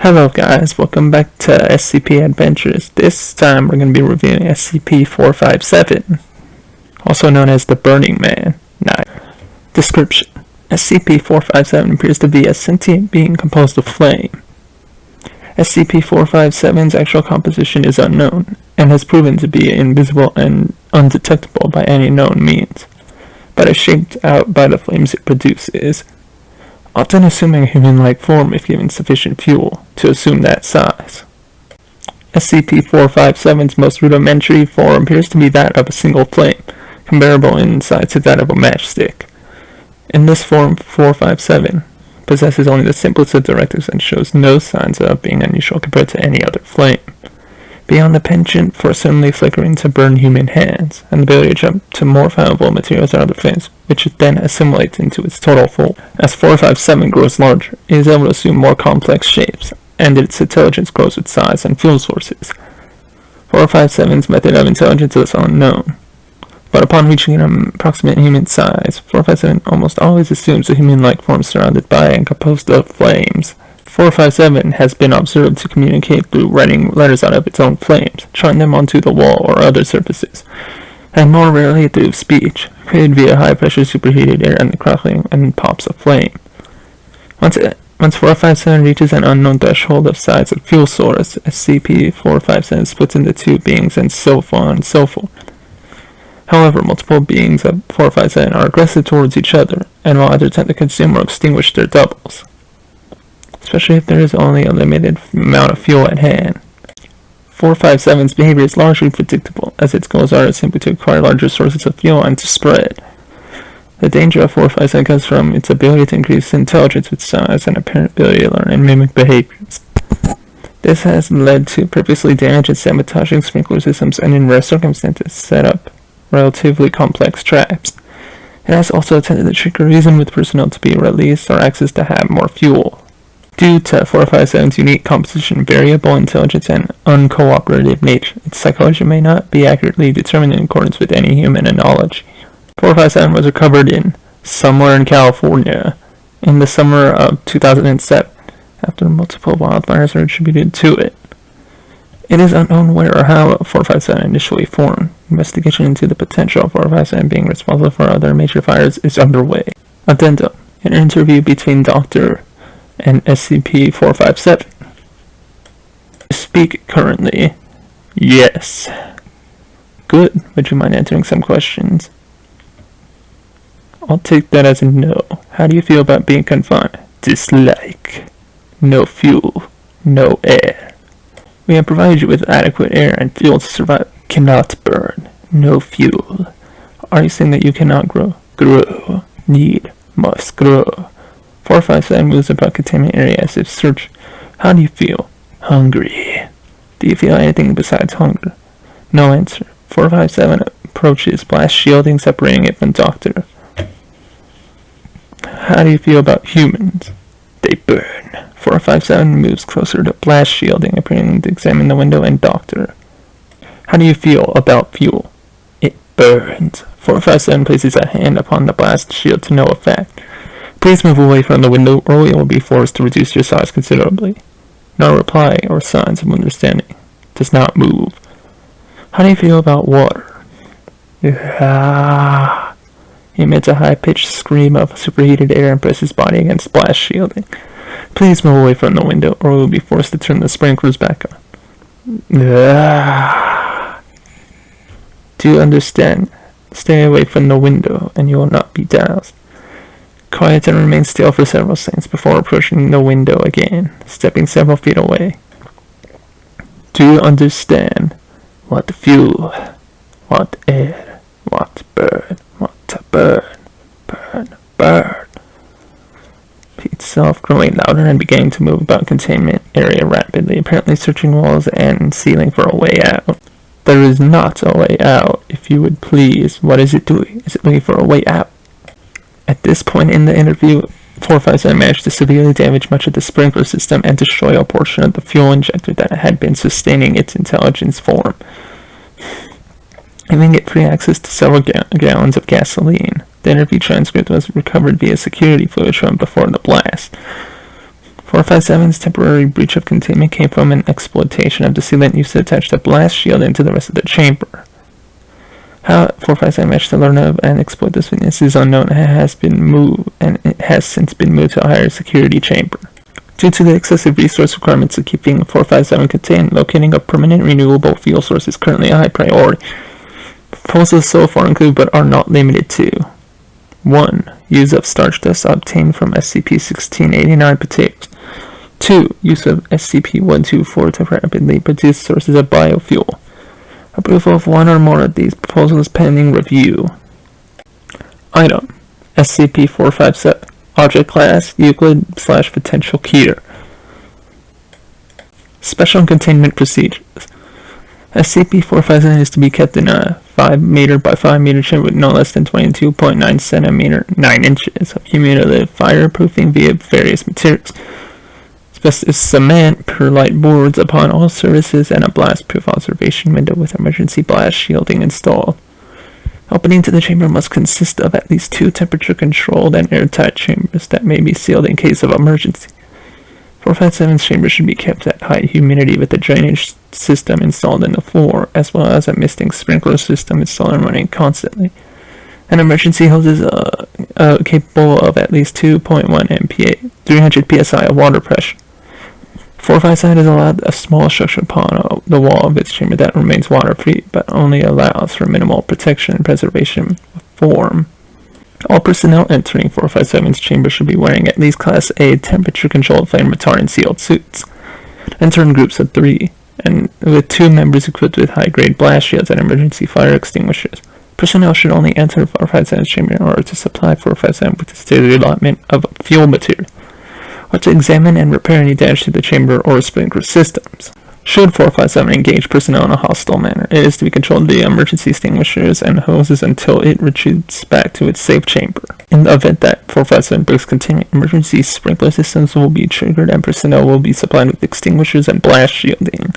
Hello guys, welcome back to SCP Adventures. This time we're going to be reviewing SCP-457, also known as the Burning Man. Description: SCP-457 appears to be a sentient being composed of flame. SCP-457's actual composition is unknown, and has proven to be invisible and undetectable by any known means, but is shaped out by the flames it produces, often assuming a human-like form if given sufficient fuel to assume that size. SCP-457's most rudimentary form appears to be that of a single flame, comparable in size to that of a matchstick. In this form, 457 possesses only the simplest of directives and shows no signs of being unusual compared to any other flame, beyond the penchant for suddenly flickering to burn human hands, and the ability to jump to more flammable materials or other flames, which it then assimilates into its total form. As 457 grows larger, it is able to assume more complex shapes, and its intelligence grows with size and fuel sources. 457's method of intelligence is unknown, but upon reaching an approximate human size, 457 almost always assumes a human-like form surrounded by and composed of flames. 457 has been observed to communicate through writing letters out of its own flames, charting them onto the wall or other surfaces, and more rarely through speech, created via high-pressure superheated air and the crackling and pops of flame. Once 457 reaches an unknown threshold of size of fuel source, SCP-457 splits into two beings and so on and so forth. However, multiple beings of 457 are aggressive towards each other, and will either attempt to consume or extinguish their doubles, especially if there is only a limited amount of fuel at hand. 457's behavior is largely predictable, as its goals are simply to acquire larger sources of fuel and to spread. The danger of 457 comes from its ability to increase intelligence with size and apparent ability to learn and mimic behaviors. This has led to purposely damaging and sabotaging sprinkler systems and in rare circumstances set up relatively complex traps. It has also attempted to trick or reason with personnel to be released or access to have more fuel. Due to 457's unique composition, variable intelligence, and uncooperative nature, its psychology may not be accurately determined in accordance with any human knowledge. 457 was recovered in somewhere in California in the summer of 2007, after multiple wildfires were attributed to it. It is unknown where or how 457 initially formed. Investigation into the potential of 457 being responsible for other major fires is underway. Addendum: an interview between Dr. and SCP-457. Speak currently. Yes. Good. Would you mind answering some questions? I'll take that as a no. How do you feel about being confined? Dislike. No fuel. No air. We have provided you with adequate air and fuel to survive. Cannot burn. No fuel. Are you saying that you cannot grow? Grow. Need. Must grow. 457 moves about containment area as if search. How do you feel? Hungry. Do you feel anything besides hunger? No answer. 457 approaches blast shielding, separating it from Doctor. How do you feel about humans? They burn. 457 moves closer to blast shielding, appearing to examine the window and Doctor. How do you feel about fuel? It burns. 457 places a hand upon the blast shield to no effect. Please move away from the window or we will be forced to reduce your size considerably. No reply or signs of understanding. Does not move. How do you feel about water? He emits a high-pitched scream of superheated air and presses his body against blast shielding. Please move away from the window or we will be forced to turn the sprinklers back on. Do you understand? Stay away from the window and you will not be doused. Quiet and remain still for several seconds before approaching the window again, stepping several feet away. Do you understand? Want fuel, want air, want burn, want to burn, burn, burn. Repeat self, growing louder and beginning to move about containment area rapidly, apparently searching walls and ceiling for a way out. There is not a way out, if you would please. What is it doing? Is it looking for a way out? At this point in the interview, 457 managed to severely damage much of the sprinkler system and destroy a portion of the fuel injector that had been sustaining its intelligence form, giving it free access to several gallons of gasoline. The interview transcript was recovered via security footage from before the blast. 457's temporary breach of containment came from an exploitation of the sealant used to attach the blast shield into the rest of the chamber. How 457 managed to learn of and exploit this weakness is unknown and it has since been moved to a higher security chamber. Due to the excessive resource requirements of keeping 457 contained, locating a permanent renewable fuel source is currently a high priority. Proposals so far include but are not limited to 1. Use of starch dust obtained from SCP-1689 potatoes. 2. Use of SCP-124 to rapidly produce sources of biofuel. Approval of one or more of these proposals is pending review. Item: SCP-457. Object Class: Euclid/Potential Keter. Special Containment Procedures. SCP-457 is to be kept in a 5 meter by 5 meter chamber with no less than 22.9 centimeter 9 inches of cumulative fireproofing via various materials. Asbestos cement, perlite boards upon all surfaces, and a blast-proof observation window with emergency blast shielding installed. Opening to the chamber must consist of at least 2 temperature-controlled and airtight chambers that may be sealed in case of emergency. 457's chamber should be kept at high humidity with a drainage system installed in the floor, as well as a misting sprinkler system installed and running constantly. An emergency hose is capable of at least 2.1 MPa, 300 psi of water pressure. 457 is allowed a small structure upon the wall of its chamber that remains water-free, but only allows for minimal protection and preservation of form. All personnel entering 457's chamber should be wearing at least Class A temperature-controlled flame retardant sealed suits. Enter in groups of 3, and with 2 members equipped with high-grade blast shields and emergency fire extinguishers. Personnel should only enter 457's chamber in order to supply 457 with the stated allotment of fuel material, or to examine and repair any damage to the chamber or sprinkler systems. Should 457 engage personnel in a hostile manner, it is to be controlled via emergency extinguishers and hoses until it retreats back to its safe chamber. In the event that 457 breaks containment, emergency sprinkler systems will be triggered and personnel will be supplied with extinguishers and blast shielding.